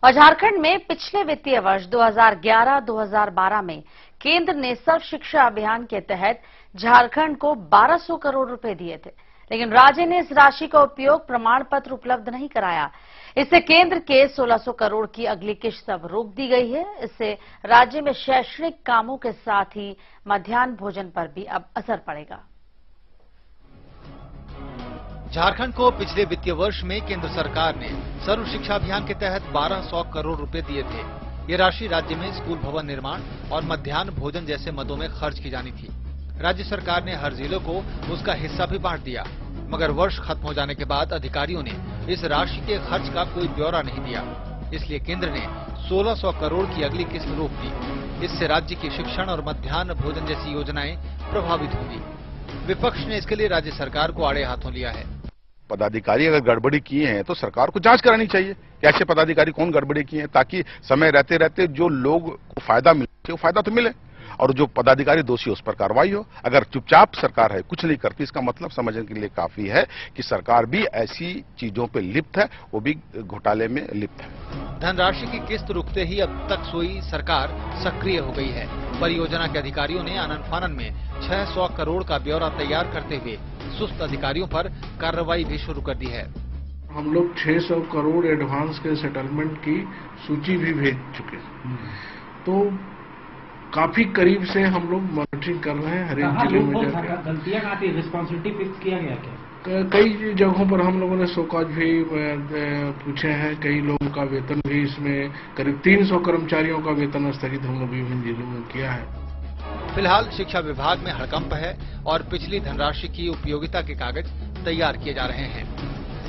और झारखंड में पिछले वित्तीय वर्ष 2011-2012 में केंद्र ने सर्व शिक्षा अभियान के तहत झारखंड को 1200 करोड़ रुपए दिए थे, लेकिन राज्य ने इस राशि का उपयोग प्रमाण पत्र उपलब्ध नहीं कराया। इससे केंद्र के 1600 करोड़ की अगली किश्त अब रोक दी गई है। इससे राज्य में शैक्षणिक कामों के साथ ही मध्याह्न भोजन पर भी अब असर पड़ेगा। झारखंड को पिछले वित्तीय वर्ष में केंद्र सरकार ने सर्व शिक्षा अभियान के तहत 1200 करोड़ रुपए दिए थे। ये राशि राज्य में स्कूल भवन निर्माण और मध्याह्न भोजन जैसे मदों में खर्च की जानी थी। राज्य सरकार ने हर जिले को उसका हिस्सा भी बांट दिया, मगर वर्ष खत्म हो जाने के बाद अधिकारियों ने इस राशि के खर्च का कोई ब्यौरा नहीं दिया। इसलिए केंद्र ने 1600 करोड़ की अगली किस्त रोक दी। इससे राज्य की शिक्षण और मध्याह्न भोजन जैसी योजनाएं प्रभावित होंगी। विपक्ष ने इसके लिए राज्य सरकार को आड़े हाथों लिया है। पदाधिकारी अगर गड़बड़ी किए हैं तो सरकार को जांच करानी चाहिए कि ऐसे पदाधिकारी कौन गड़बड़ी किए हैं, ताकि समय रहते रहते जो लोग को फायदा मिले वो फायदा तो मिले और जो पदाधिकारी दोषी उस पर कार्रवाई हो। अगर चुपचाप सरकार है, कुछ नहीं करती, इसका मतलब समझने के लिए काफी है कि सरकार भी ऐसी चीजों पे लिप्त है, वो भी घोटाले में लिप्त है। धनराशि की किस्त रुकते ही अब तक सोई सरकार सक्रिय हो गई है। परियोजना के अधिकारियों ने आनन फानन में 600 करोड़ का ब्यौरा तैयार करते हुए सुस्त अधिकारियों पर कार्रवाई भी शुरू कर दी है। हम लोग 600 करोड़ एडवांस के सेटलमेंट की सूची भी भेज चुके, तो काफी करीब से हम लोग मॉनिटरिंग कर रहे हैं। हर एक जिले में जाकर गलतियां कहाँ थी, रिस्पॉन्सिबिलिटी फिक्स किया गया क्या? कई जगहों पर हम लोगों ने शोकॉज भी पूछे हैं। कई लोगों का वेतन भी, इसमें करीब 300 कर्मचारियों का वेतन स्थगित हम लोग विभिन्न जिलों में किया है। फिलहाल शिक्षा विभाग में हड़कंप है और पिछली धनराशि की उपयोगिता के कागज तैयार किए जा रहे हैं।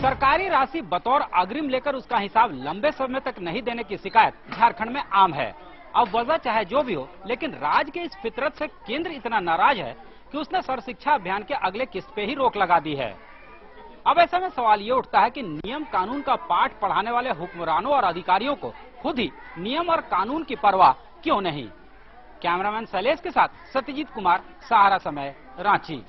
सरकारी राशि बतौर अग्रिम लेकर उसका हिसाब लंबे समय तक नहीं देने की शिकायत झारखंड में आम है। अब वजह चाहे जो भी हो, लेकिन राज्य के इस फितरत से केंद्र इतना नाराज है कि उसने सर्व शिक्षा अभियान के अगले किस्त पे ही रोक लगा दी है। अब ऐसे में सवाल ये उठता है कि नियम कानून का पाठ पढ़ाने वाले हुक्मरानों और अधिकारियों को खुद ही नियम और कानून की परवाह क्यों नहीं। कैमरामैन शैलेश के साथ सत्यजीत कुमार, सहारा समय, रांची।